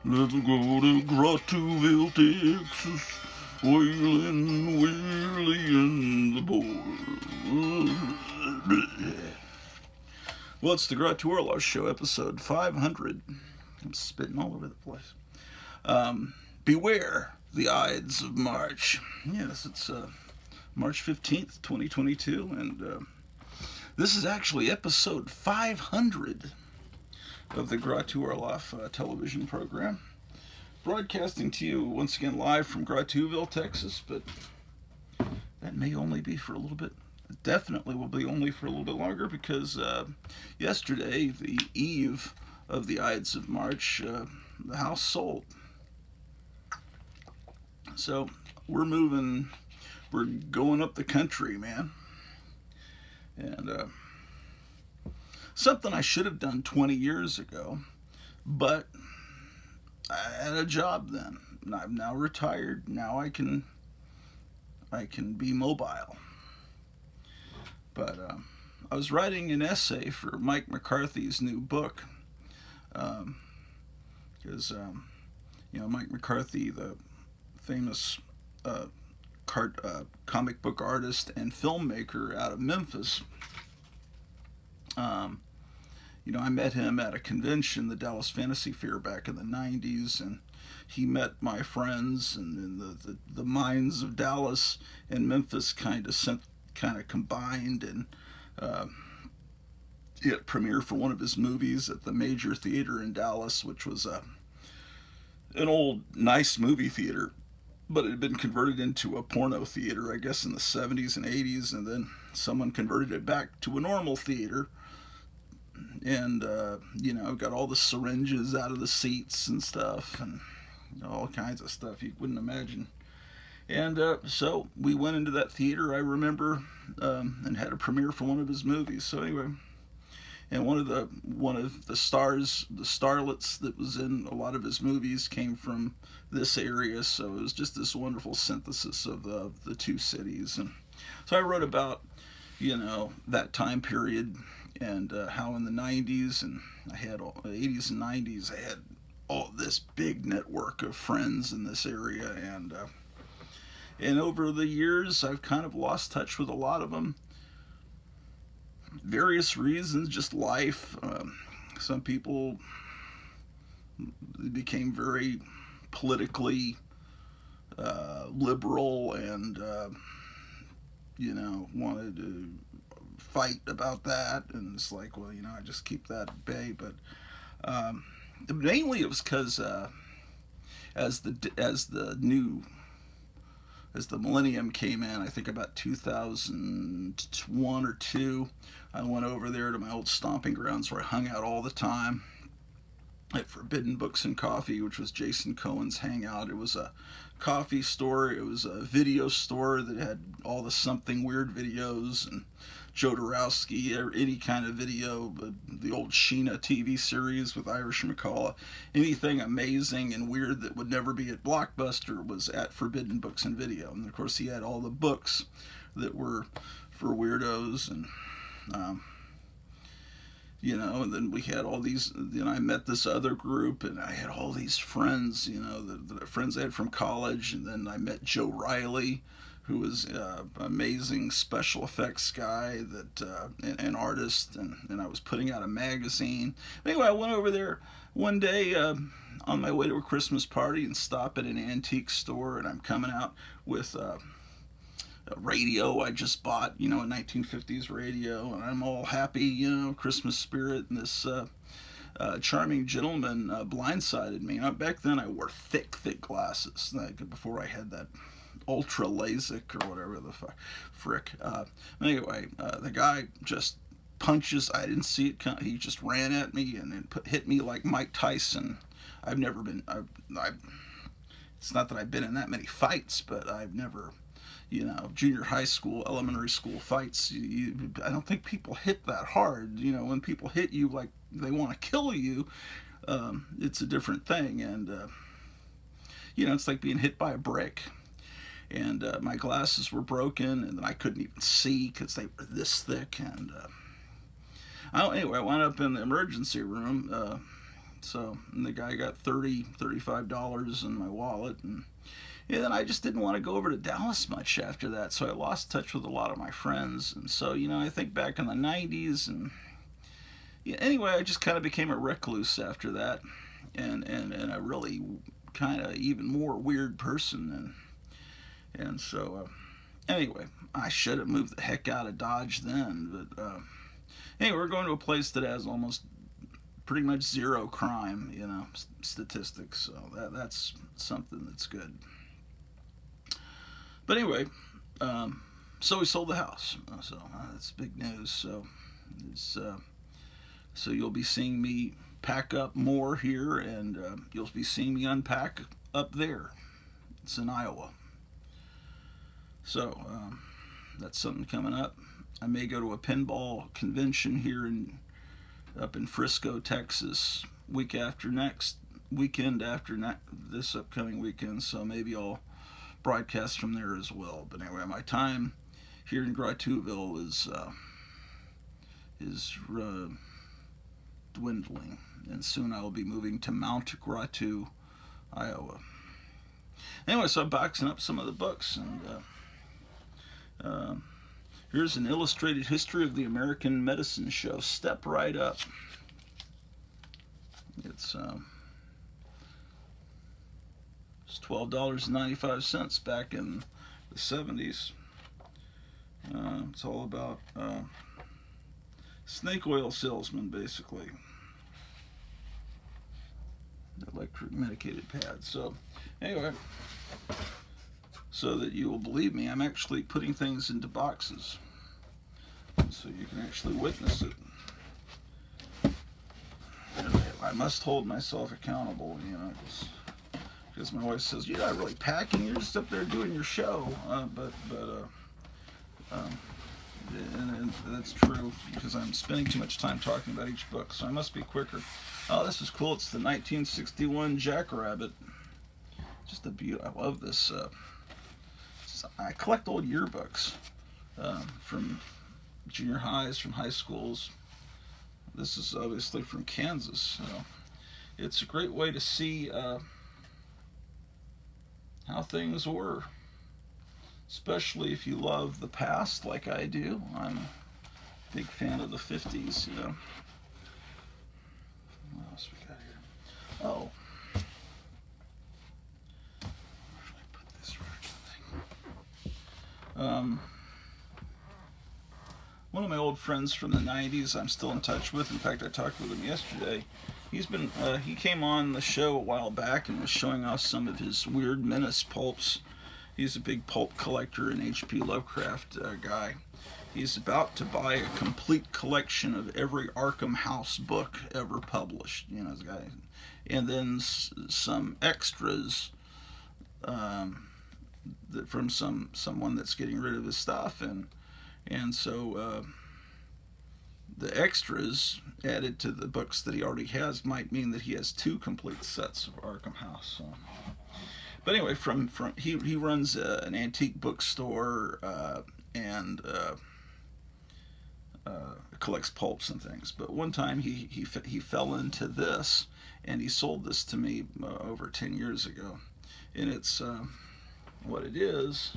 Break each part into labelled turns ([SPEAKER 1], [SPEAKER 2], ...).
[SPEAKER 1] Let's go to Grottoville, Texas. Waylon, Willie, and the boys. Well, it's the Grotto Orloff Show, episode 500. I'm spitting all over the place. Beware the Ides of March. Yes, it's March 15th, 2022, and this is actually episode 500 of the Grotto Orloff television program. Broadcasting to you once again live from Grottoville, Texas, but that may only be for a little bit. It definitely will be only for a little bit longer because yesterday, the eve of the Ides of March, the house sold. So we're going up the country, man. And something I should have done 20 years ago, but I had a job then. I'm now retired. Now I can be mobile. But I was writing an essay for Mike McCarthy's new book, because Mike McCarthy, the famous comic book artist and filmmaker out of Memphis. I met him at a convention, the Dallas Fantasy Fair, back in the 90s, and he met my friends, and the minds of Dallas and Memphis kind of combined, and he had premiere for one of his movies at the Major Theater in Dallas, which was an old, nice movie theater, but it had been converted into a porno theater, I guess, in the 70s and 80s, and then someone converted it back to a normal theater. And got all the syringes out of the seats and stuff, and all kinds of stuff you wouldn't imagine. And so we went into that theater, I remember, and had a premiere for one of his movies. So anyway, and one of the stars, the starlets that was in a lot of his movies came from this area. So it was just this wonderful synthesis of the two cities. And so I wrote about that time period, and how in the 90s and I had all, the 80s and 90s, I had all this big network of friends in this area, and over the years I've kind of lost touch with a lot of them. Various reasons, just life. Some people became very politically liberal and wanted to fight about that, and it's like, well, I just keep that at bay. But mainly it was because as the millennium came in, I think about 2001 or two, I went over there to my old stomping grounds where I hung out all the time at Forbidden Books and Coffee, which was Jason Cohen's hangout. It was a coffee store. It was a video store that had all the Something Weird videos and Jodorowsky, or any kind of video, the old Sheena TV series with Irish McCullough. Anything amazing and weird that would never be at Blockbuster was at Forbidden Books and Video. And of course, he had all the books that were for weirdos, and and then we had all these. I met this other group, and I had all these friends, the friends I had from college, and then I met Joe Riley, who was an amazing special effects guy, an artist, and I was putting out a magazine. Anyway, I went over there one day on my way to a Christmas party and stop at an antique store, and I'm coming out with a radio I just bought, a 1950s radio, and I'm all happy, Christmas spirit, and this charming gentleman blindsided me. Back then I wore thick glasses, before I had that ultra LASIK or whatever the frick. Anyway, the guy just punches. I didn't see it. He just ran at me and hit me like Mike Tyson. I've never been. It's not that I've been in that many fights, but I've never. Junior high school, elementary school fights. I don't think people hit that hard. When people hit you like they want to kill you, it's a different thing. And it's like being hit by a brick. And my glasses were broken, and I couldn't even see because they were this thick. And anyway, I wound up in the emergency room So, and the guy got $35 in my wallet, and then I just didn't want to go over to Dallas much after that, so I lost touch with a lot of my friends. And so, I think back in the 90s, and yeah, anyway, I just kind of became a recluse after that, and a really kind of even more weird person. And so, anyway, I should have moved the heck out of Dodge then. But anyway, we're going to a place that has almost pretty much zero crime, statistics. So that's something that's good. But anyway, so we sold the house. So that's big news. So so you'll be seeing me pack up more here, and you'll be seeing me unpack up there. It's in Iowa. So that's something coming up. I may go to a pinball convention here up in Frisco, Texas, weekend after this upcoming weekend. So maybe I'll broadcast from there as well. But anyway, my time here in Grotuville is dwindling, and soon I will be moving to Mount Grotto, Iowa. Anyway, so I'm boxing up some of the books, and here's an illustrated history of the American Medicine Show. Step right up. It's $12.95 back in the 70s. It's all about snake oil salesman, basically. Electric medicated pads. So, anyway, so that you will believe me, I'm actually putting things into boxes, so you can actually witness it. I must hold myself accountable, because my wife says, "You're not really packing; you're just up there doing your show." And that's true, because I'm spending too much time talking about each book, so I must be quicker. Oh, this is cool. It's the 1961 Jackrabbit. Just a beauty. I love this. I collect old yearbooks from junior highs, from high schools. This is obviously from Kansas. So it's a great way to see how things were, especially if you love the past like I do. I'm a big fan of the 50s, What else we got here? Oh. Where should I put this thing? One of my old friends from the 90s I'm still in touch with. In fact, I talked with him yesterday. He came on the show a while back and was showing off some of his weird menace pulps. He's a big pulp collector and H.P. Lovecraft guy. He's about to buy a complete collection of every Arkham House book ever published. This guy, and then some extras from someone that's getting rid of his stuff, and so the extras added to the books that he already has might mean that he has 2 complete sets of Arkham House. So. But anyway, he runs an antique bookstore and collects pulps and things. But one time he fell into this, and he sold this to me over 10 years ago. And it's what it is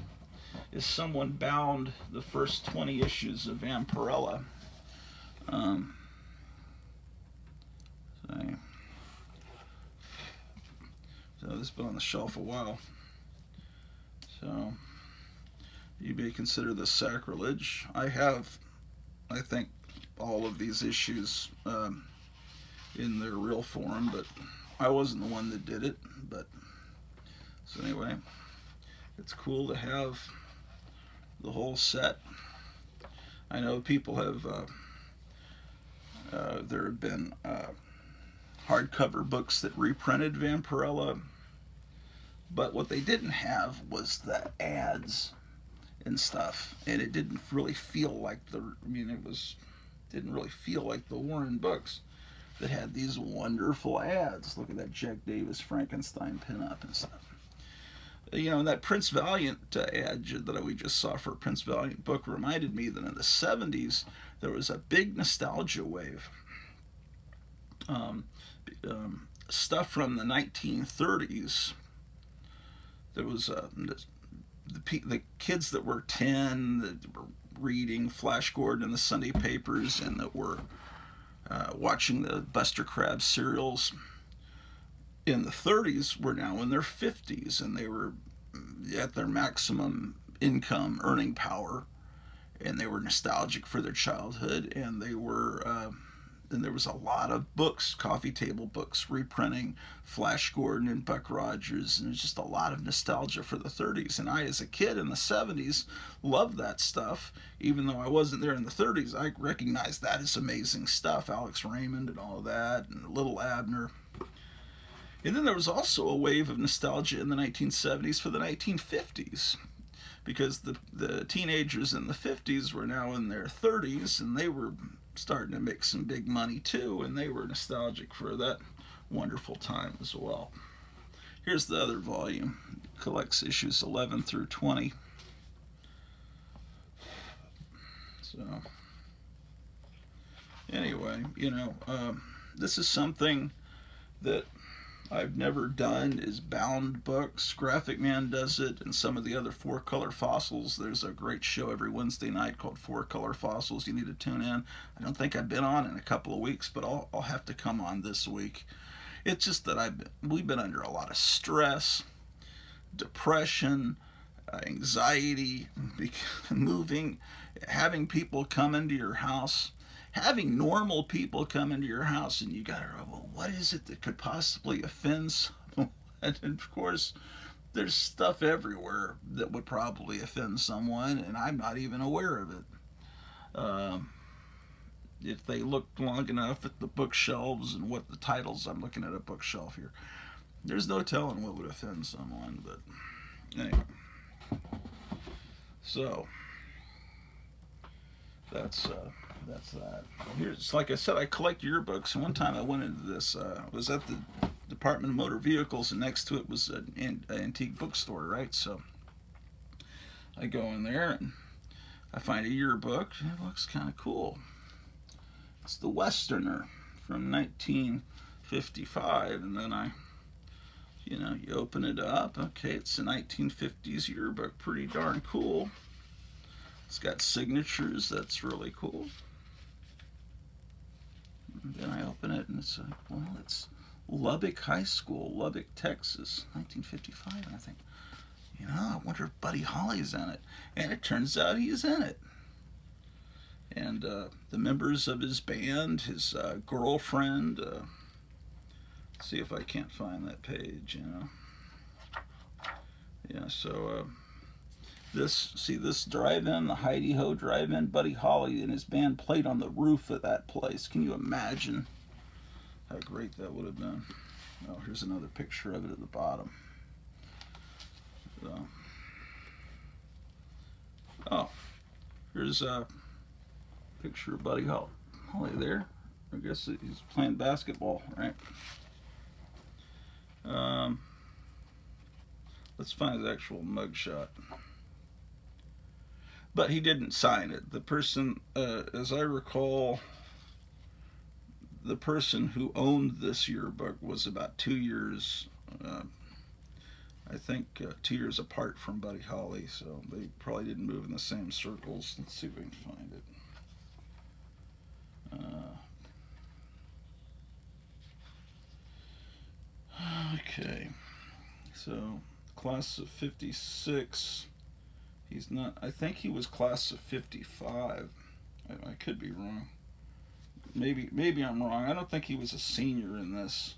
[SPEAKER 1] someone bound the first 20 issues of Vampirella. So this has been on the shelf a while. So you may consider this sacrilege. I have, I think, all of these issues in their real form, but I wasn't the one that did it. But so anyway, it's cool to have the whole set. I know people have there have been hardcover books that reprinted Vampirella, but what they didn't have was the ads and stuff, and it didn't really feel like didn't really feel like the Warren books that had these wonderful ads. Look at that Jack Davis Frankenstein pinup and stuff. And that Prince Valiant ad that we just saw for a Prince Valiant book reminded me that in the 70s there was a big nostalgia wave um, stuff from the 1930s. There was the kids that were 10 that were reading Flash Gordon in the Sunday papers and that were watching the Buster Crabbe serials in the 30s were now in their 50s, and they were at their maximum income earning power, and they were nostalgic for their childhood, and they were and there was a lot of books, coffee table books, reprinting Flash Gordon and Buck Rogers, and there's just a lot of nostalgia for the 30s. And I, as a kid in the 70s, loved that stuff. Even though I wasn't there in the 30s, I recognized that as amazing stuff. Alex Raymond and all of that, and Little Abner. And then there was also a wave of nostalgia in the 1970s for the 1950s, because the teenagers in the 50s were now in their 30s, and they were starting to make some big money too, and they were nostalgic for that wonderful time as well. Here's the other volume. It collects issues 11 through 20. So anyway, this is something that I've never done, is bound books. Graphic Man does it, and some of the other Four Color Fossils. There's a great show every Wednesday night called Four Color Fossils. You need to tune in. I don't think I've been on in a couple of weeks, but I'll have to come on this week. It's just that we've been under a lot of stress, depression, anxiety, moving, having people come into your house. Having normal people come into your house, and you gotta, well, what is it that could possibly offend someone? And of course, there's stuff everywhere that would probably offend someone, and I'm not even aware of it. If they looked long enough at the bookshelves and what the titles, I'm looking at a bookshelf here, there's no telling what would offend someone, but anyway. So, that's that. Here's, like I said, I collect yearbooks. And one time I went into this, was at the Department of Motor Vehicles, and next to it was an antique bookstore, right? So I go in there and I find a yearbook. It looks kind of cool. It's the Westerner from 1955, and then you open it up. Okay, it's a 1950s yearbook. Pretty darn cool. It's got signatures. That's really cool. And then I open it, and it's like, well, it's Lubbock High School, Lubbock, Texas, 1955. And I think, I wonder if Buddy Holly's in it. And it turns out he's in it. And the members of his band, his girlfriend, see if I can't find that page, Yeah, so this drive-in, the Heidi Ho drive-in, Buddy Holly and his band played on the roof of that place. Can you imagine how great that would have been? Oh, here's another picture of it at the bottom. So, here's a picture of Buddy Holly there. I guess he's playing basketball, right? Let's find his actual mugshot. But he didn't sign it. The person, as I recall, the person who owned this yearbook was about 2 years, I think 2 years apart from Buddy Holly, so they probably didn't move in the same circles. Let's see if we can find it. Okay, so class of 56. He's not, I think he was class of 55. I could be wrong. Maybe I'm wrong. I don't think he was a senior in this.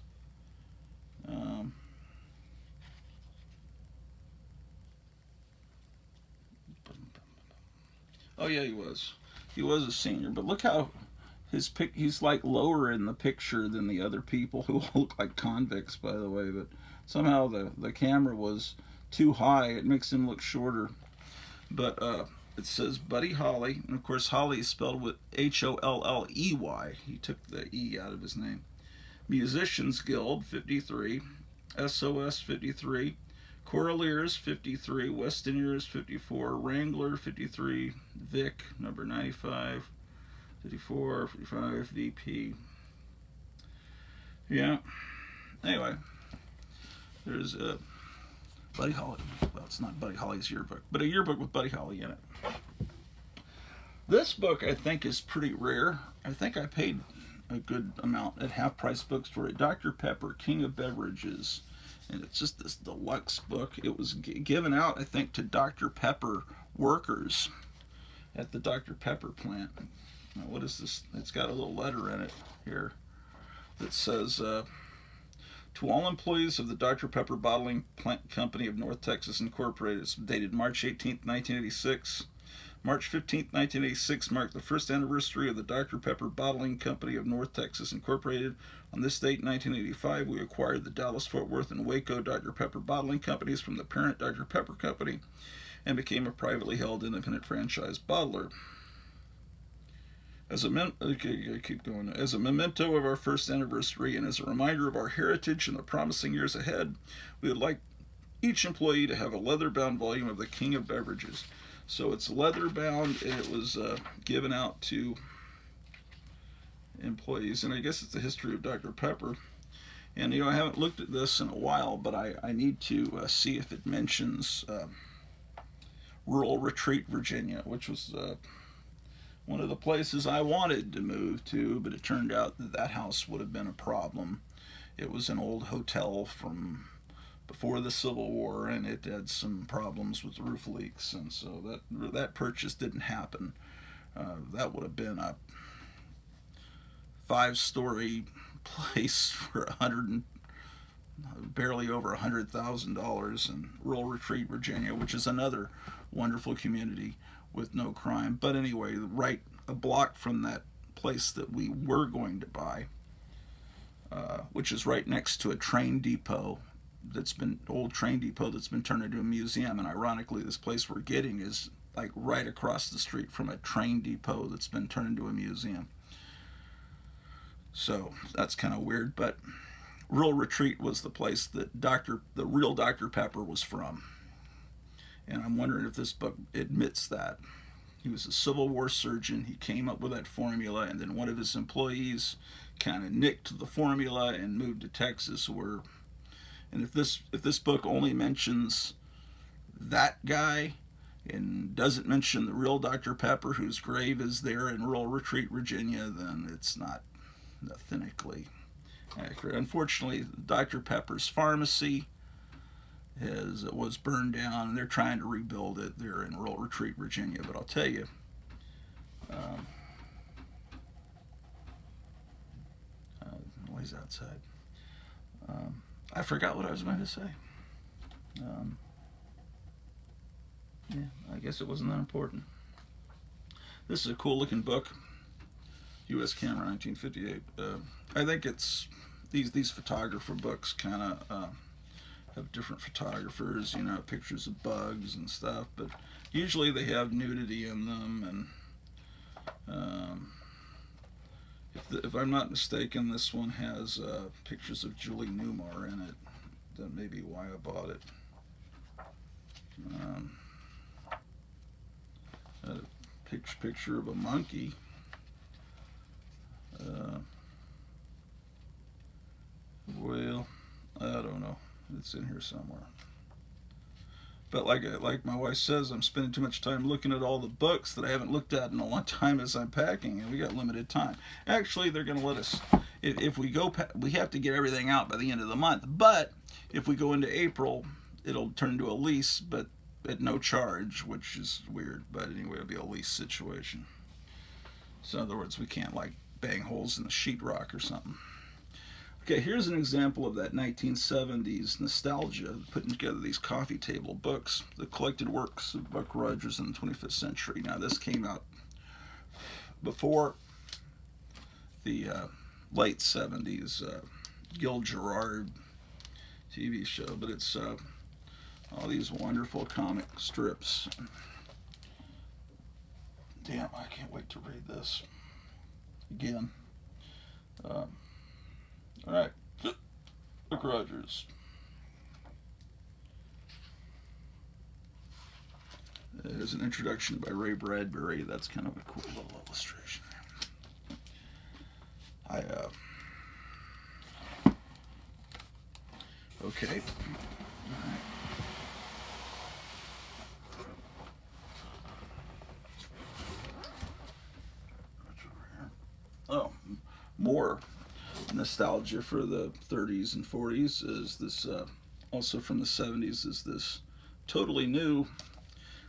[SPEAKER 1] Oh yeah, he was. He was a senior, but look how he's like lower in the picture than the other people who all look like convicts, by the way, but somehow the camera was too high. It makes him look shorter. But it says Buddy Holly, and of course Holly is spelled with Holley. He took the E out of his name. Musicians Guild 53, SOS 53, Choraliers 53, Westerniers 54, Wrangler 53, Vic number 95, 54, 55, VP. Yeah. Anyway, there's Buddy Holly. Well, it's not Buddy Holly's yearbook, but a yearbook with Buddy Holly in it. This book I think is pretty rare. I think I paid a good amount at Half Price Bookstore. Dr. Pepper, King of Beverages, and it's just this deluxe book. It was given out, I think, to Dr. Pepper workers at the Dr. Pepper plant. Now, what is this? It's got a little letter in it here that says, to all employees of the Dr. Pepper Bottling Plant Company of North Texas Incorporated, it's dated March 18th, 1986. March 15th, 1986 marked the first anniversary of the Dr. Pepper Bottling Company of North Texas Incorporated. On this date, in 1985, we acquired the Dallas, Fort Worth, and Waco Dr. Pepper Bottling Companies from the parent Dr. Pepper Company and became a privately held independent franchise bottler. As a memento of our first anniversary and as a reminder of our heritage and the promising years ahead, we would like each employee to have a leather-bound volume of the King of Beverages. So it's leather-bound, and it was given out to employees, and I guess it's the history of Dr. Pepper. And I haven't looked at this in a while, but I need to see if it mentions Rural Retreat, Virginia, which was one of the places I wanted to move to, but it turned out that house would have been a problem. It was an old hotel from before the Civil War, and it had some problems with roof leaks, and so that purchase didn't happen. That would have been a 5-story place for barely over $100,000 in Rural Retreat, Virginia, which is another wonderful community with no crime. But anyway, right a block from that place that we were going to buy, which is right next to a train depot old train depot that's been turned into a museum. And ironically, this place we're getting is like right across the street from a train depot that's been turned into a museum. So that's kind of weird, but Rural Retreat was the place that the real Dr. Pepper was from. And I'm wondering if this book admits that. He was a Civil War surgeon. He came up with that formula, and then one of his employees kind of nicked the formula and moved to Texas. And if this book only mentions that guy and doesn't mention the real Dr. Pepper, whose grave is there in Rural Retreat, Virginia, then it's not authentically accurate. Unfortunately, Dr. Pepper's pharmacy was burned down, and they're trying to rebuild it there in Rural Retreat, Virginia. But I'll tell you, noise outside. I forgot what I was going to say. Yeah, I guess it wasn't that important. This is a cool looking book. U.S. Camera, 1958. I think it's these photographer books kind of have different photographers, pictures of bugs and stuff, but usually they have nudity in them. And if I'm not mistaken, this one has pictures of Julie Newmar in it. That may be why I bought it. A picture of a monkey. Well, I don't know. It's in here somewhere. But like my wife says, I'm spending too much time looking at all the books that I haven't looked at in a long time as I'm packing, and we got limited time. Actually, they're going to let us, if we go, we have to get everything out by the end of the month. But if we go into April, it'll turn into a lease, but at no charge, which is weird. But anyway, it'll be a lease situation. So in other words, we can't like bang holes in the sheetrock or something. Okay, here's an example of that 1970s nostalgia, putting together these coffee table books, the collected works of Buck Rogers in the 25th century. Now, this came out before the late 70s Gil Gerard TV show, but it's all these wonderful comic strips. Damn, I can't wait to read this again. All right, Buck Rogers. There's an introduction by Ray Bradbury. That's kind of a cool little illustration. Okay. Oh, more nostalgia for the 30s and 40s is this, also from the 70s, is this totally new.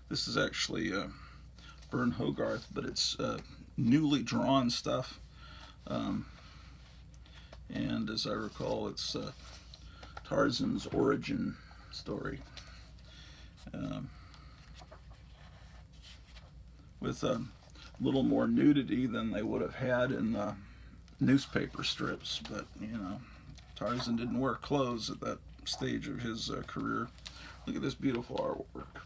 [SPEAKER 1] This is actually Vern Hogarth, but it's newly drawn stuff. Um, and as I recall, it's Tarzan's origin story. Um, with a little more nudity than they would have had in the newspaper strips, but Tarzan didn't wear clothes at that stage of his career. Look at this beautiful artwork.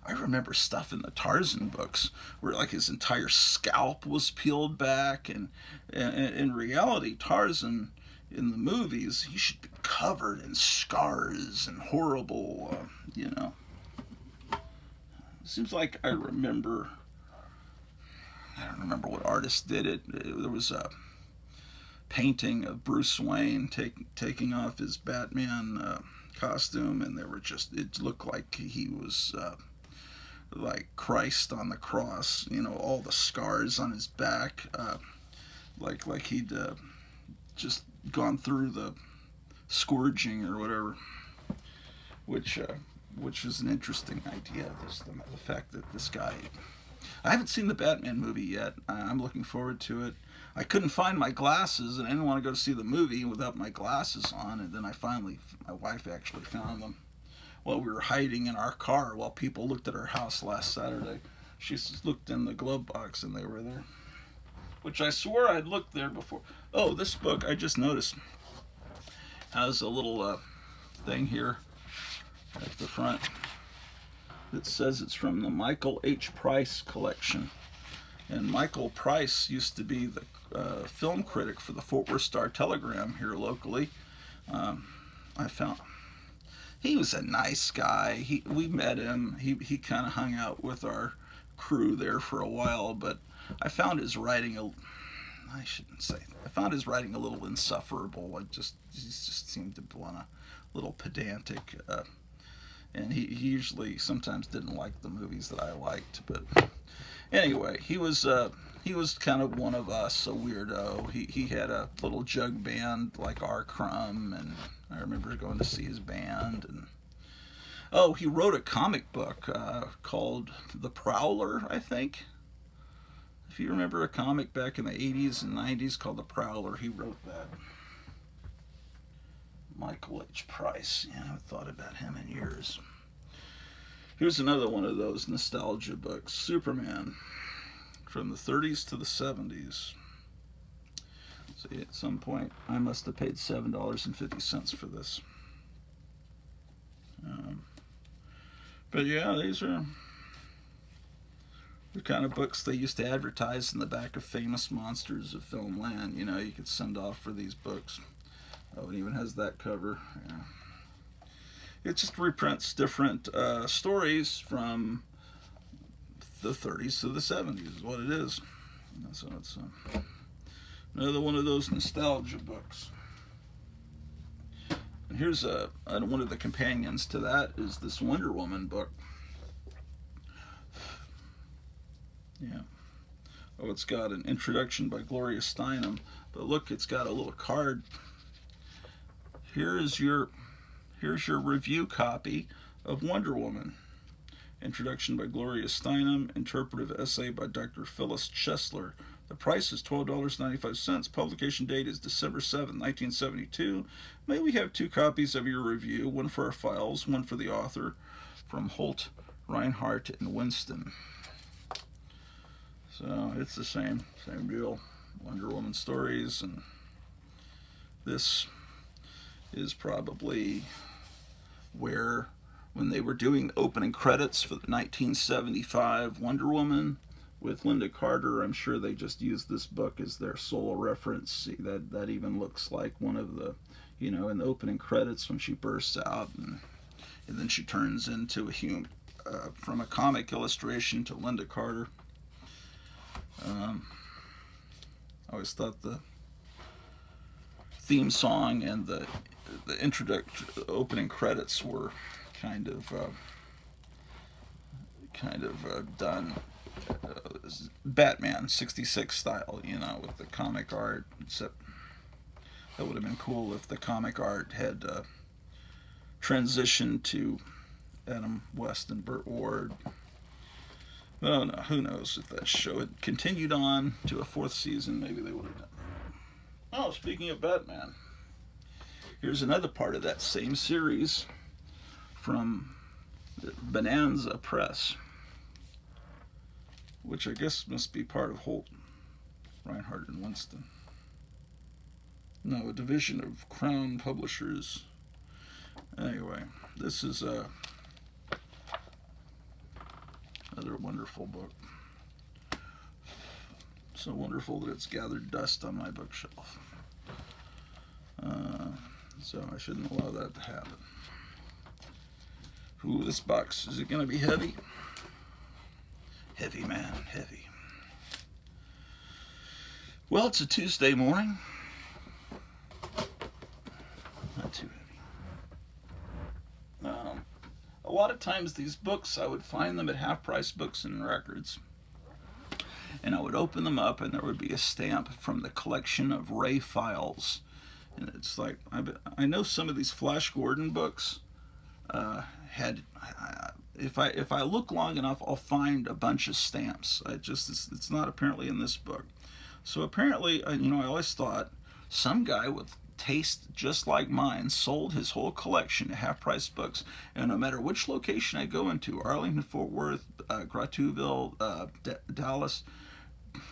[SPEAKER 1] I remember stuff in the Tarzan books where like his entire scalp was peeled back, and in reality, Tarzan in the movies he should be covered in scars and horrible. It seems like I remember. I don't remember what artist did it. There was a painting of Bruce Wayne taking off his Batman costume, and they were just. It looked like he was. Like Christ on the cross, all the scars on his back, like he'd just gone through the scourging or whatever, which is an interesting idea. The fact that this guy, I haven't seen the Batman movie yet. I'm looking forward to it. I couldn't find my glasses, and I didn't want to go to see the movie without my glasses on, and then my wife actually found them while we were hiding in our car while people looked at our house last Saturday. She looked in the glove box and they were there, which I swore I'd looked there before. Oh, this book, I just noticed, has a little thing here at the front that says it's from the Michael H. Price collection. And Michael Price used to be the film critic for the Fort Worth Star-Telegram here locally. I found he was a nice guy. We met him. He kind of hung out with our crew there for a while, but I found his writing I shouldn't say. I found his writing a little insufferable. He just seemed to be a little pedantic, and he usually sometimes didn't like the movies that I liked. But anyway, he was kind of one of us, a weirdo. He had a little jug band like R. Crumb, and I remember going to see his band. And he wrote a comic book called The Prowler, I think. If you remember a comic back in the 80s and 90s called The Prowler, he wrote that. Michael H. Price. Yeah, I haven't thought about him in years. Here's another one of those nostalgia books, Superman, from the 30s to the 70s. See, at some point, I must have paid $7.50 for this. But yeah, these are the kind of books they used to advertise in the back of Famous Monsters of Filmland. You could send off for these books. Oh, it even has that cover. Yeah. It just reprints different stories from the 30s to the 70s is what it is. So it's another one of those nostalgia books. And here's one of the companions to that is this Wonder Woman book. Yeah. Oh, it's got an introduction by Gloria Steinem, but look, it's got a little card. Here's your review copy of Wonder Woman. Introduction by Gloria Steinem, interpretive essay by Dr. Phyllis Chesler. The price is $12.95. Publication date is December 7, 1972. May we have 2 copies of your review, one for our files, one for the author, from Holt, Reinhardt, and Winston. So it's the same deal. Wonder Woman stories, and this is probably where, when they were doing the opening credits for the 1975 Wonder Woman with Linda Carter, I'm sure they just used this book as their sole reference. See, that even looks like one of the, in the opening credits when she bursts out and then she turns into a human, from a comic illustration to Linda Carter. I always thought the theme song and the the opening credits were kind of done Batman '66 style, with the comic art. Except that would have been cool if the comic art had transitioned to Adam West and Burt Ward. Oh no, who knows if that show had continued on to a fourth season, maybe they would have done that. Oh, speaking of Batman, here's another part of that same series from Bonanza Press, which I guess must be part of Holt, Reinhardt, and Winston. No, a division of Crown Publishers. Anyway, this is another wonderful book. So wonderful that it's gathered dust on my bookshelf. So I shouldn't allow that to happen. Ooh, this box, is it going to be heavy? Heavy, man, heavy. Well, it's a Tuesday morning. Not too heavy. A lot of times these books, I would find them at half-price books and records. And I would open them up and there would be a stamp from the collection of Ray Files. And it's like, I know some of these Flash Gordon books if I look long enough, I'll find a bunch of stamps. It's not apparently in this book. So apparently, I always thought some guy with taste just like mine sold his whole collection of half-price books, and no matter which location I go into, Arlington, Fort Worth, Grotuville, Dallas,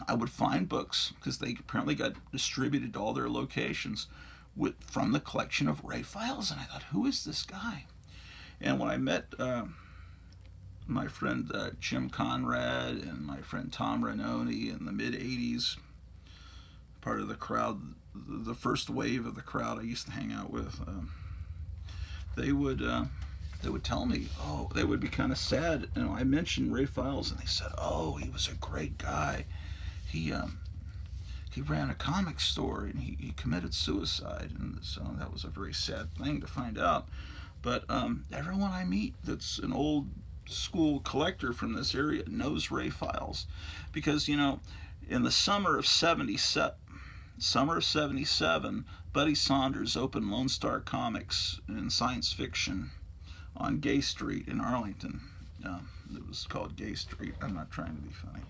[SPEAKER 1] I would find books because they apparently got distributed to all their locations from the collection of Ray Files. And I thought, who is this guy? And when I met my friend Jim Conrad and my friend Tom Ranoni in the mid-'80s, part of the crowd, the first wave of the crowd I used to hang out with, they would tell me, they would be kind of sad. I mentioned Ray Files, and they said, he was a great guy. He ran a comic store, and he committed suicide, and so that was a very sad thing to find out. But everyone I meet that's an old school collector from this area knows Ray Files, because in the summer of '77, Buddy Saunders opened Lone Star Comics in science fiction on Gay Street in Arlington. It was called Gay Street. I'm not trying to be funny.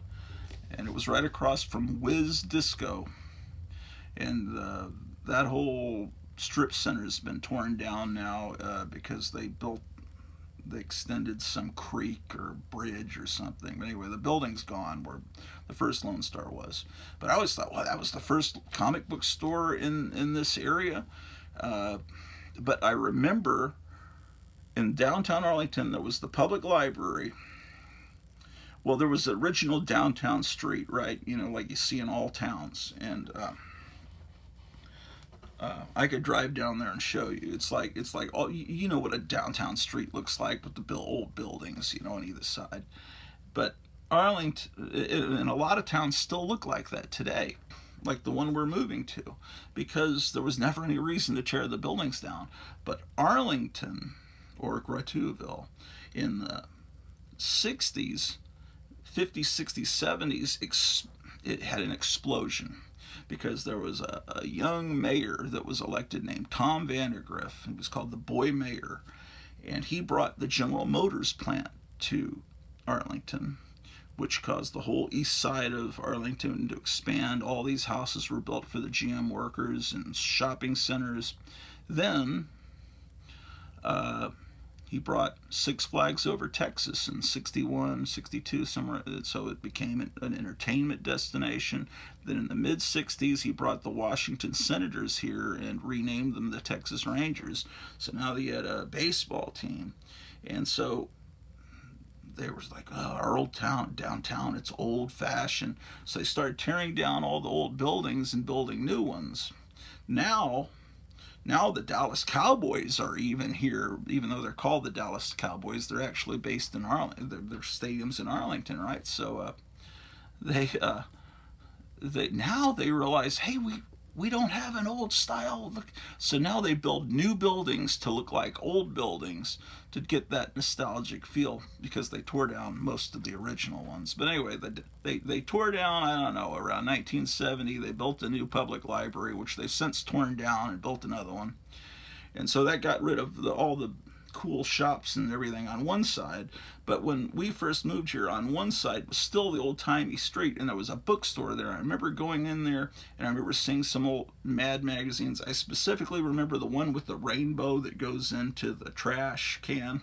[SPEAKER 1] And it was right across from Wiz Disco. And that whole strip center has been torn down now because they extended some creek or bridge or something. But anyway, the building's gone where the first Lone Star was. But I always thought, that was the first comic book store in this area. But I remember in downtown Arlington, there was the public library. Well, there was the original downtown street, right? Like you see in all towns. And I could drive down there and show you. It's like all what a downtown street looks like with the old buildings, on either side. But Arlington and a lot of towns still look like that today, like the one we're moving to, because there was never any reason to tear the buildings down. But Arlington, or Grotuville, in the 60s, 50s, 60s, 70s, it had an explosion. Because there was a young mayor that was elected named Tom Vandergriff. He was called the Boy Mayor. And he brought the General Motors plant to Arlington, which caused the whole east side of Arlington to expand. All these houses were built for the GM workers and shopping centers. Then he brought Six Flags Over Texas in 61, 62, somewhere, so it became an entertainment destination. Then in the mid-60s, he brought the Washington Senators here and renamed them the Texas Rangers. So now they had a baseball team. And so they were like, our old downtown, it's old-fashioned. So they started tearing down all the old buildings and building new ones. Now the Dallas Cowboys are even here, even though they're called the Dallas Cowboys. They're actually based in Arlington. Their stadium's in Arlington, right? So they realize, hey, we don't have an old style. So now they build new buildings to look like old buildings to get that nostalgic feel, because they tore down most of the original ones. But anyway, they tore down, I don't know, around 1970. They built a new public library, which they've since torn down and built another one. And so that got rid of all the cool shops and everything on one side. But when we first moved here, on one side was still the old-timey street, and there was a bookstore there. I remember going in there, and I remember seeing some old Mad magazines. I specifically remember the one with the rainbow that goes into the trash can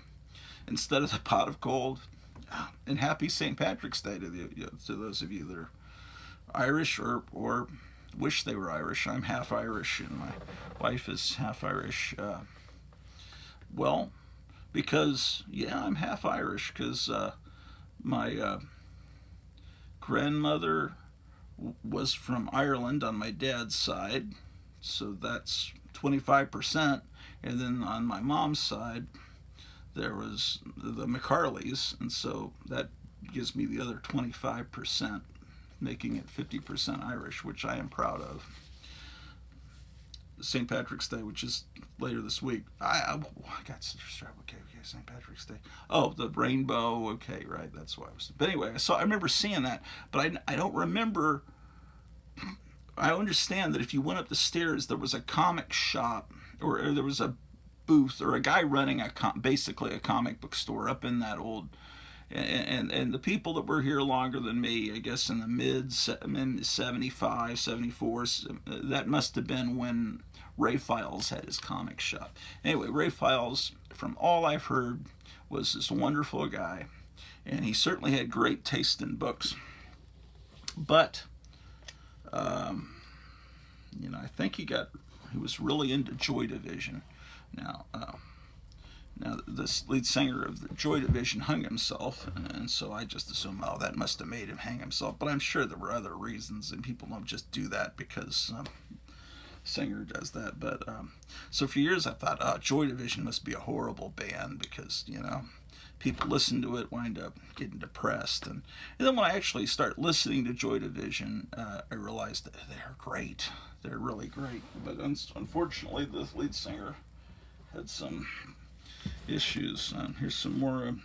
[SPEAKER 1] instead of the pot of gold. And happy St. Patrick's Day to those of you that are Irish or wish they were Irish. I'm half Irish, and my wife is half Irish. Well, because, yeah, I'm half Irish, because my grandmother was from Ireland on my dad's side, so that's 25%. And then on my mom's side, there was the McCarleys, and so that gives me the other 25%, making it 50% Irish, which I am proud of. St. Patrick's Day, which is later this week. I got distracted. Okay, St. Patrick's Day. Oh, the rainbow. Okay, right. That's why I was. But anyway, I remember seeing that, but I don't remember. I understand that if you went up the stairs, there was a comic shop, or there was a booth, or a guy running basically a comic book store up in that old. And the people that were here longer than me, I guess in the mid 75, 74, that must have been when Ray Files had his comic shop. Anyway, Ray Files, from all I've heard, was this wonderful guy, and he certainly had great taste in books. But, I think he was really into Joy Division. Now, this lead singer of the Joy Division hung himself, and so I just assumed, oh, that must have made him hang himself. But I'm sure there were other reasons, and people don't just do that because singer does that. But so for years I thought, oh, Joy Division must be a horrible band because, people listen to it, wind up getting depressed. And then when I actually start listening to Joy Division, I realized that they're great. They're really great. But unfortunately, the lead singer had some issues. Here's some more.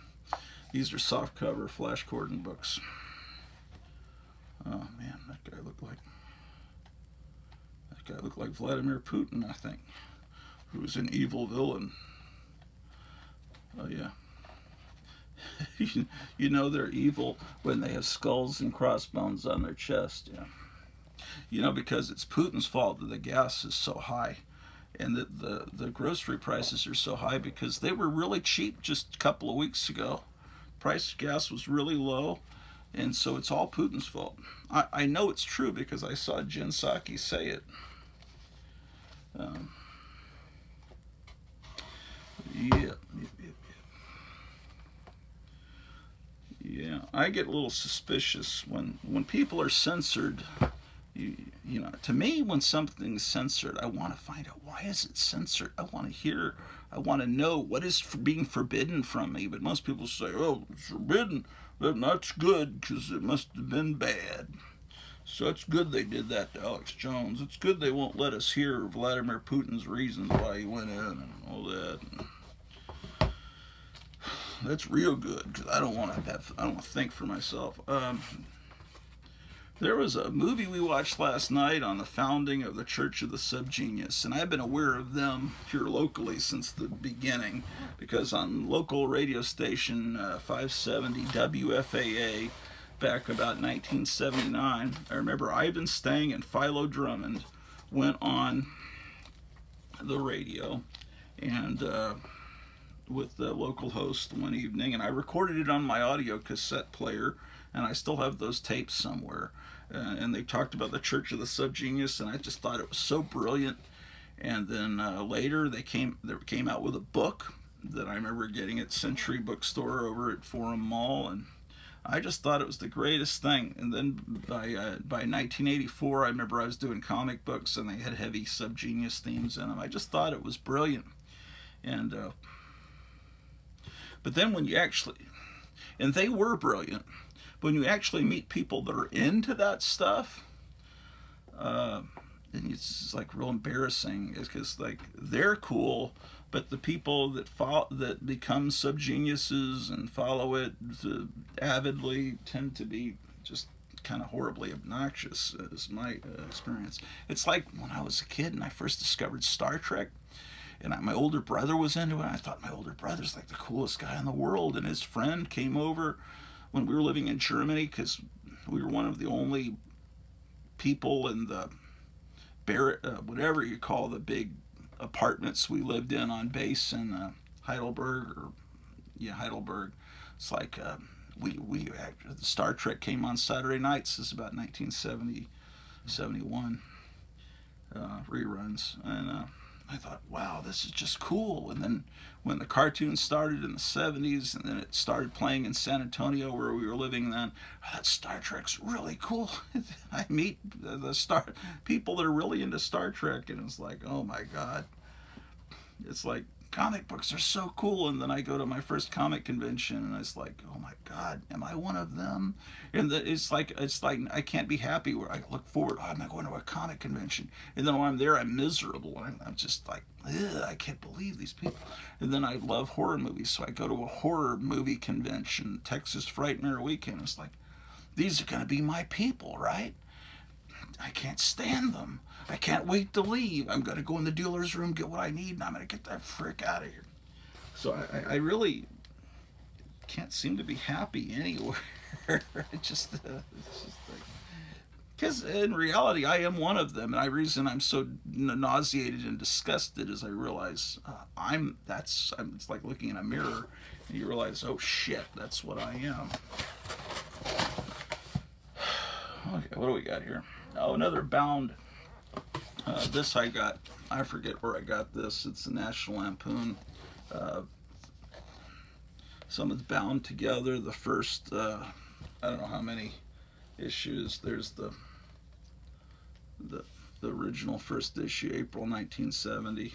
[SPEAKER 1] These are soft cover Flash Gordon books. Oh man, that guy looked like Vladimir Putin, I think, who's an evil villain. Oh yeah. They're evil when they have skulls and crossbones on their chest. Yeah. Because it's Putin's fault that the gas is so high. And the grocery prices are so high because they were really cheap just a couple of weeks ago. Price of gas was really low, and so it's all Putin's fault. I know it's true because I saw Jen Psaki say it. Yeah, I get a little suspicious when people are censored. To me, when something's censored, I want to find out why is it censored. I want to know what is being forbidden from me. But most people say, oh, it's forbidden. Then that's good because it must have been bad. So it's good they did that to Alex Jones. It's good they won't let us hear Vladimir Putin's reasons why he went in and all that. That's real good because I don't want to think for myself. There was a movie we watched last night on the founding of the Church of the Subgenius, and I've been aware of them here locally since the beginning, because on local radio station 570 WFAA back about 1979, I remember Ivan Stang and Philo Drummond went on the radio and with the local host one evening, and I recorded it on my audio cassette player, and I still have those tapes somewhere. And they talked about the Church of the Subgenius, and I just thought it was so brilliant. And then later they came out with a book that I remember getting at Century Bookstore over at Forum Mall, and I just thought it was the greatest thing. And then by 1984, I remember I was doing comic books, and they had heavy Subgenius themes in them. I just thought it was brilliant. And but then when you actually, and they were brilliant. When you actually meet people that are into that stuff, and it's just like real embarrassing, is because like they're cool, but the people that follow, that become subgeniuses and follow it avidly, tend to be just kind of horribly obnoxious, is my experience. It's like when I was a kid and I first discovered Star Trek, and my older brother was into it. I thought my older brother's like the coolest guy in the world, and his friend came over when we were living in Germany, because we were one of the only people in the whatever you call the big apartments we lived in on base in Heidelberg, or yeah, Heidelberg. It's like we Star Trek came on Saturday nights. This is about 1970, 71 reruns, and I thought, wow, this is just cool. And then when the cartoon started in the 70s, and then it started playing in San Antonio where we were living then, that Star Trek's really cool. I meet the star people that are really into Star Trek, and it's like, oh my God. It's like, comic books are so cool. And then I go to my first comic convention, and it's like, oh my God, am I one of them? And it's like I can't be happy where I look forward, oh, I'm going to a comic convention, and then when I'm there I'm miserable, and I'm just like, I can't believe these people. And then I love horror movies, so I go to a horror movie convention, Texas Frightmare Weekend. It's like, these are going to be my people, right? I can't stand them. I can't wait to leave. I'm going to go in the dealer's room, get what I need, and I'm going to get that frick out of here. So I really can't seem to be happy anywhere. It's just like, because in reality, I am one of them, and the reason I'm so nauseated and disgusted is I realize it's like looking in a mirror, and you realize, oh shit, that's what I am. Okay, what do we got here? Oh, another bound. This I forget where I got this. It's the National Lampoon. Someone's bound together. The first, I don't know how many issues. There's the original first issue, April 1970.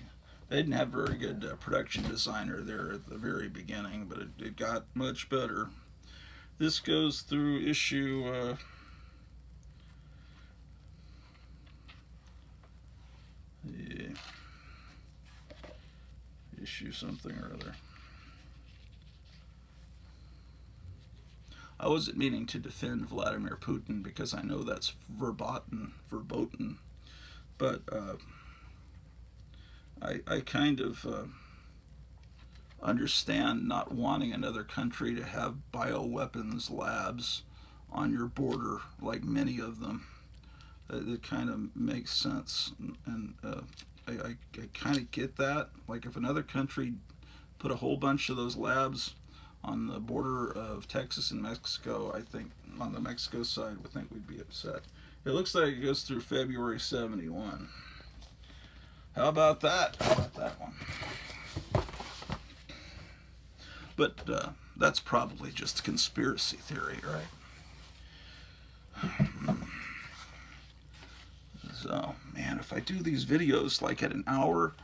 [SPEAKER 1] They didn't have a very good production designer there at the very beginning, but it got much better. This goes through issue. Yeah. Issue something or other. I wasn't meaning to defend Vladimir Putin because I know that's verboten, but I kind of understand not wanting another country to have bioweapons labs on your border, like many of them. It kind of makes sense, and I kind of get that. Like if another country put a whole bunch of those labs on the border of Texas and Mexico, I think on the Mexico side, I think we'd be upset. It looks like it goes through February 71. How about that? How about that one? But that's probably just conspiracy theory, right? So, man, if I do these videos like at an hour,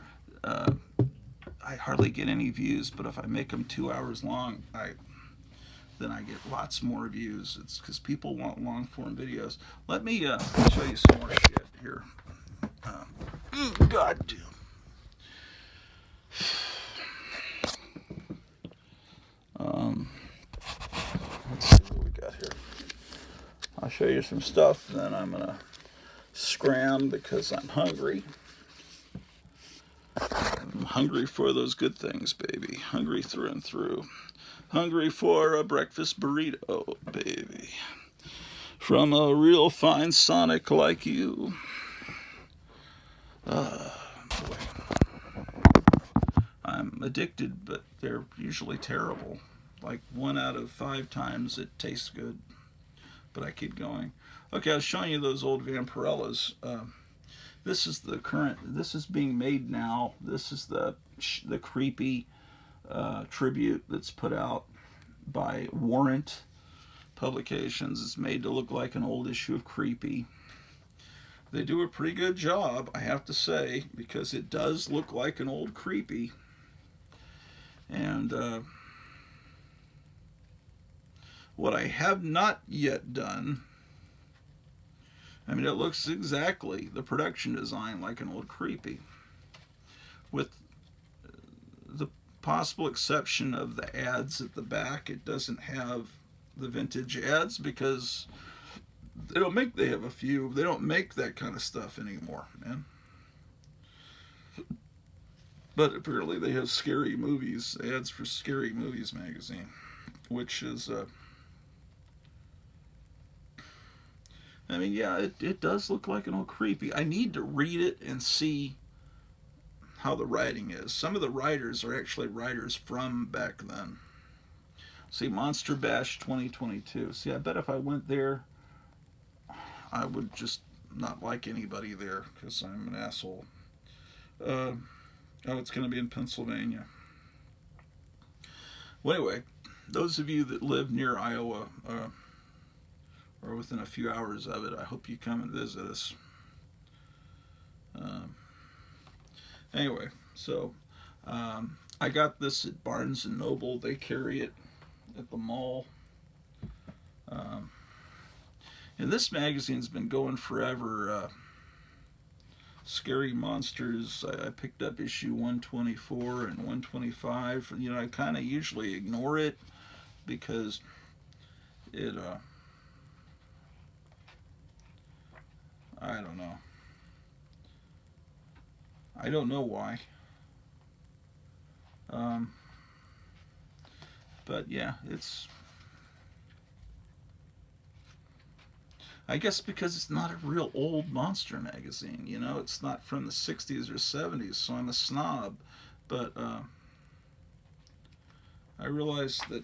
[SPEAKER 1] I hardly get any views. But if I make them 2 hours long, then I get lots more views. It's because people want long form videos. Let me show you some more shit here. God damn. Let's see what we got here. I'll show you some stuff, then I'm gonna scram because I'm hungry. I'm hungry for those good things, baby. Hungry through and through. Hungry for a breakfast burrito, baby. From a real fine Sonic like you. Boy. I'm addicted, but they're usually terrible. Like 1 out of 5 times it tastes good, but I keep going. Okay, I was showing you those old Vampirellas. This is the current. This is being made now. This is the creepy tribute that's put out by Warrant Publications. It's made to look like an old issue of Creepy. They do a pretty good job, I have to say, because it does look like an old Creepy. And what I have not yet done I mean, it looks exactly the production design like an old creepy, with the possible exception of the ads at the back. It doesn't have the vintage ads because they have a few. They don't make that kind of stuff anymore, man. But apparently they have scary movies ads for Scary Movies magazine, which is I mean, yeah, it does look like an old creepy. I need to read it and see how the writing is. Some of the writers are actually writers from back then. See, Monster Bash 2022. See, I bet if I went there, I would just not like anybody there because I'm an asshole. Uh, oh, it's going to be in Pennsylvania. Well, anyway, those of you that live near Iowa or within a few hours of it, I hope you come and visit us. Um, anyway, so I got this at Barnes and Noble. They carry it at the mall. Um, and this magazine's been going forever. Scary Monsters. I picked up issue 124 and 125. You know, I kind of usually ignore it because it. I don't know. I don't know why. Um, but yeah, it's. I guess because it's not a real old monster magazine, you know, it's not from the 60s or 70s, so I'm a snob. But I realized that,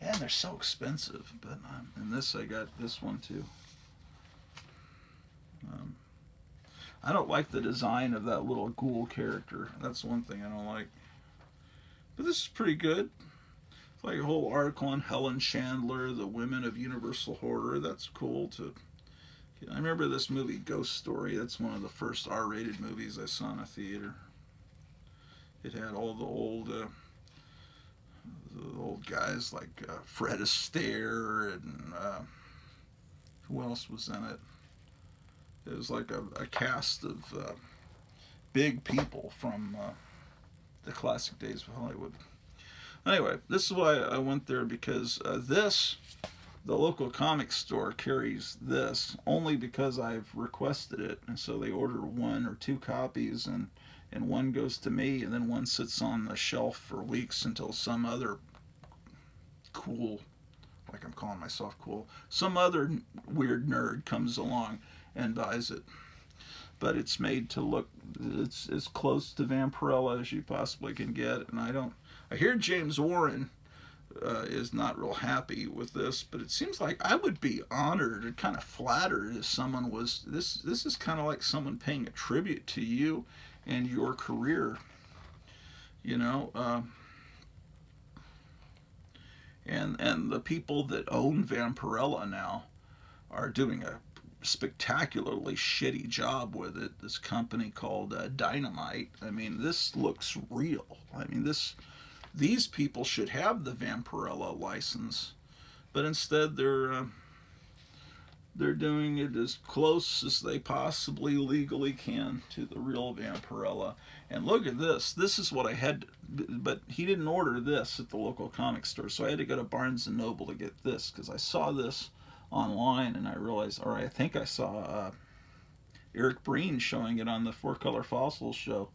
[SPEAKER 1] and they're so expensive. But in this, I got this one too. Um, I don't like the design of that little ghoul character. That's one thing I don't like. But this is pretty good. It's like a whole article on Helen Chandler, the women of Universal Horror. That's cool to. I remember this movie Ghost Story. That's one of the first R-rated movies I saw in a theater. It had all the old guys like Fred Astaire and who else was in it? It was like a cast of big people from the classic days of Hollywood. Anyway, this is why I went there because the local comic store carries this only because I've requested it, and so they order one or two copies, and one goes to me, and then one sits on the shelf for weeks until some other cool, like I'm calling myself cool, some other weird nerd comes along and buys it. But it's made to look, it's as close to Vampirella as you possibly can get, and I don't. I hear James Warren is not real happy with this, but it seems like I would be honored and kind of flattered if someone was. This is kind of like someone paying a tribute to you and your career, you know. And the people that own Vampirella now are doing a spectacularly shitty job with it. This company called Dynamite. I mean, this looks real. I mean, these people should have the Vampirella license, but instead they're doing it as close as they possibly legally can to the real Vampirella. And look at this. This is what I had, but he didn't order this at the local comic store, so I had to go to Barnes and Noble to get this because I saw this online and I realized, all right, I think I saw Eric Breen showing it on the Four Color Fossils show.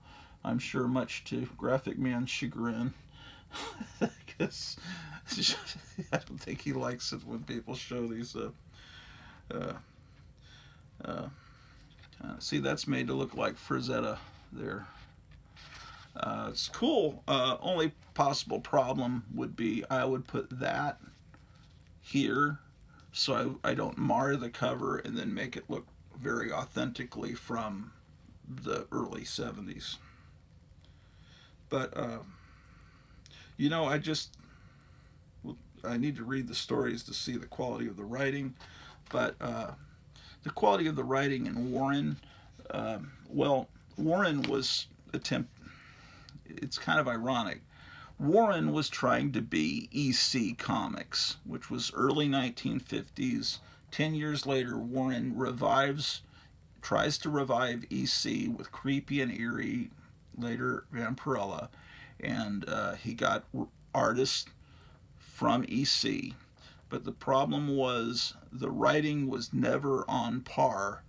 [SPEAKER 1] I'm sure much to Graphic Man's chagrin. Because I don't think he likes it when people show these. Uh, See, that's made to look like Frazetta there. It's cool. Only possible problem would be I would put that here so I don't mar the cover and then make it look very authentically from the early 70s. But, you know, I need to read the stories to see the quality of the writing. But the quality of the writing in Warren, well, Warren was it's kind of ironic. Warren was trying to be EC Comics, which was early 1950s 10 years later, Warren tries to revive EC with Creepy and Eerie, later Vampirella, and he got artists from EC. But the problem was the writing was never on par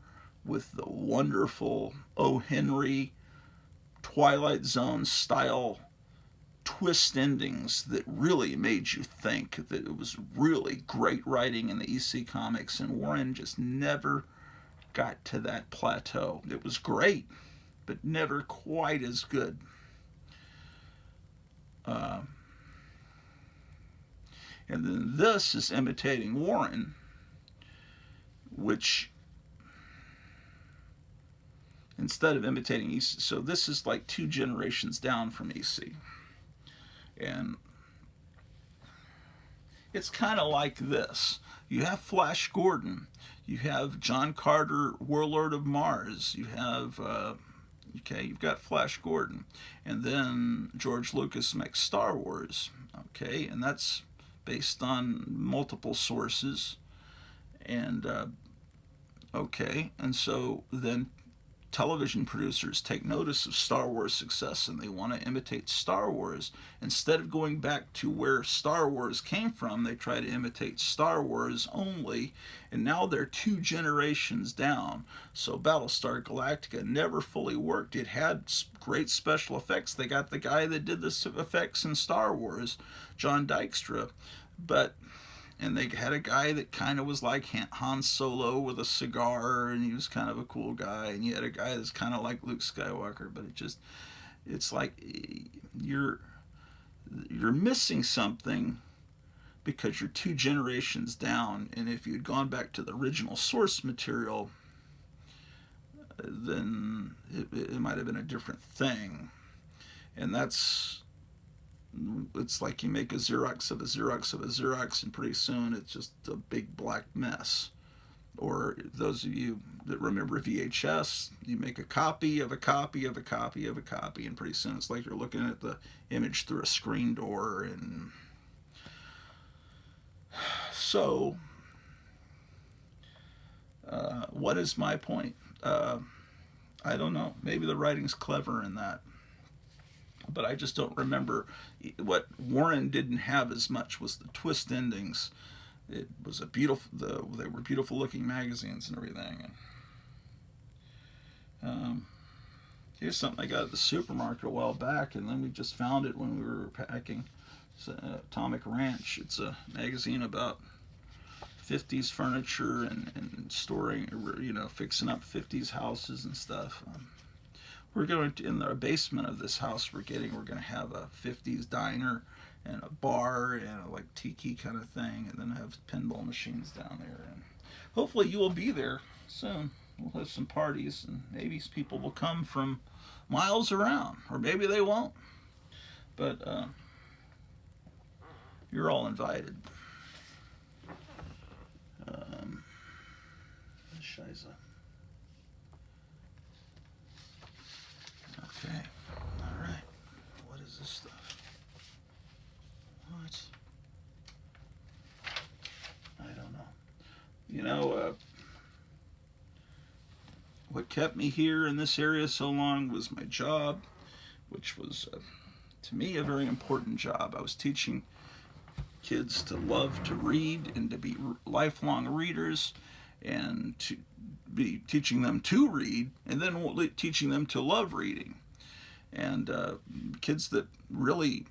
[SPEAKER 1] with the wonderful O. Henry Twilight Zone style twist endings that really made you think. That it was really great writing in the EC comics, and Warren just never got to that plateau. It was great, but never quite as good. Uh, and then this is imitating Warren, which instead of imitating EC, so this is like 2 generations down from EC. And it's kind of like this. You have Flash Gordon. You have John Carter, Warlord of Mars. You have, you've got Flash Gordon. And then George Lucas makes Star Wars. Okay, and that's based on multiple sources. And, and so then television producers take notice of Star Wars success and they want to imitate Star Wars. Instead of going back to where Star Wars came from, they try to imitate Star Wars only, and now they're 2 generations down. So Battlestar Galactica never fully worked. It had great special effects. They got the guy that did the effects in Star Wars, John Dykstra, and they had a guy that kind of was like Han Solo with a cigar, and he was kind of a cool guy. And you had a guy that's kind of like Luke Skywalker, but it's like you're missing something because you're 2 generations down. And if you'd gone back to the original source material, then it might have been a different thing. And it's like you make a Xerox of a Xerox of a Xerox, and pretty soon it's just a big black mess. Or those of you that remember VHS, you make a copy of a copy of a copy of a copy, and pretty soon it's like you're looking at the image through a screen door. And so, what is my point? I don't know. Maybe the writing's clever in that. But I just don't remember. What Warren didn't have as much was the twist endings. It was they were beautiful looking magazines and everything. And here's something I got at the supermarket a while back, and then we just found it when we were packing. It's Atomic Ranch. It's a magazine about 50s furniture and storing, fixing up 50s houses and stuff. We're going to, in the basement of this house we're going to have a 50s diner and a bar and a like tiki kind of thing, and then have pinball machines down there. And hopefully you will be there soon. We'll have some parties, and maybe people will come from miles around, or maybe they won't. But you're all invited. Shiza. Okay, all right. What is this stuff? What? I don't know. What kept me here in this area so long was my job, which was, to me, a very important job. I was teaching kids to love to read and to be lifelong readers, and to be teaching them to read, and then teaching them to love reading. And kids that really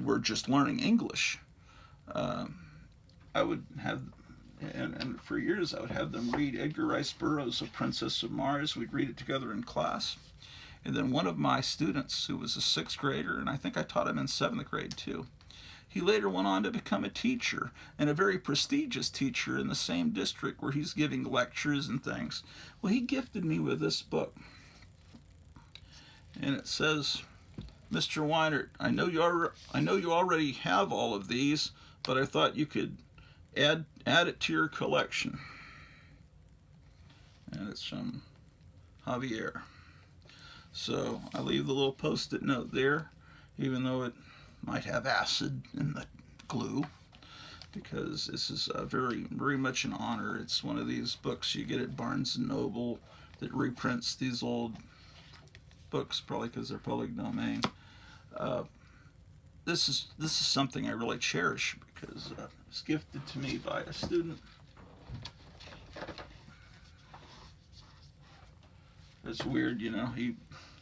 [SPEAKER 1] were just learning English, I would have, and for years I would have them read Edgar Rice Burroughs' A Princess of Mars. We'd read it together in class. And then one of my students, who was a 6th grader, and I think I taught him in 7th grade too, he later went on to become a teacher, and a very prestigious teacher in the same district where he's giving lectures and things. Well, he gifted me with this book. And it says, "Mr. Weinert, I know you already have all of these, but I thought you could add it to your collection." And it's from Javier. So I leave the little post-it note there, even though it might have acid in the glue. because this is very much an honor. It's one of these books you get at Barnes and Noble that reprints these old books, probably because they're public domain. Uh, this is something I really cherish because it was gifted to me by a student. It's weird, you know.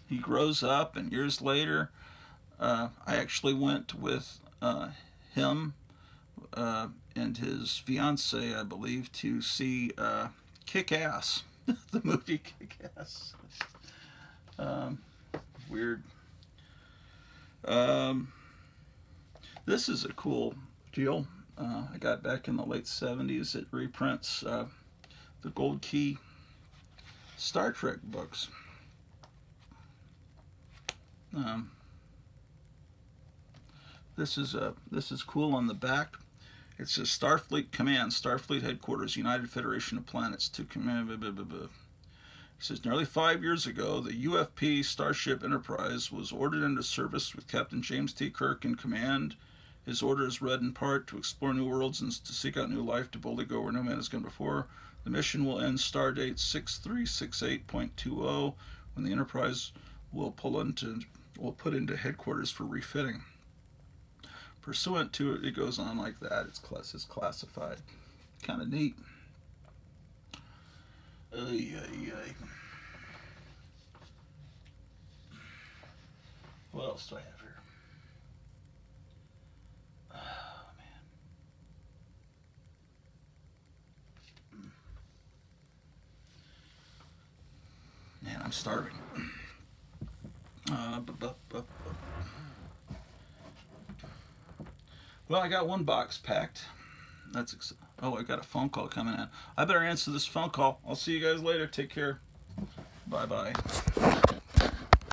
[SPEAKER 1] He grows up, and years later, I actually went with him and his fiance, I believe, to see Kick Ass, the movie Kick Ass. Um, Weird. Um, this is a cool deal. I got back in the late 70s. It reprints the Gold Key Star Trek books. Um, this is cool on the back. It says Starfleet Command, Starfleet Headquarters, United Federation of Planets to command. Blah, blah, blah, blah. It says nearly 5 years ago, the UFP Starship Enterprise was ordered into service with Captain James T. Kirk in command. His orders read in part to explore new worlds and to seek out new life, to boldly go where no man has gone before. The mission will end stardate 6368.20 when the Enterprise will put into headquarters for refitting. Pursuant to it, it goes on like that. It's classified. Kind of neat. What else do I have here? Oh, man, I'm starving. Well, I got one box packed. I got a phone call coming in. I better answer this phone call. I'll see you guys later. Take care. Bye bye.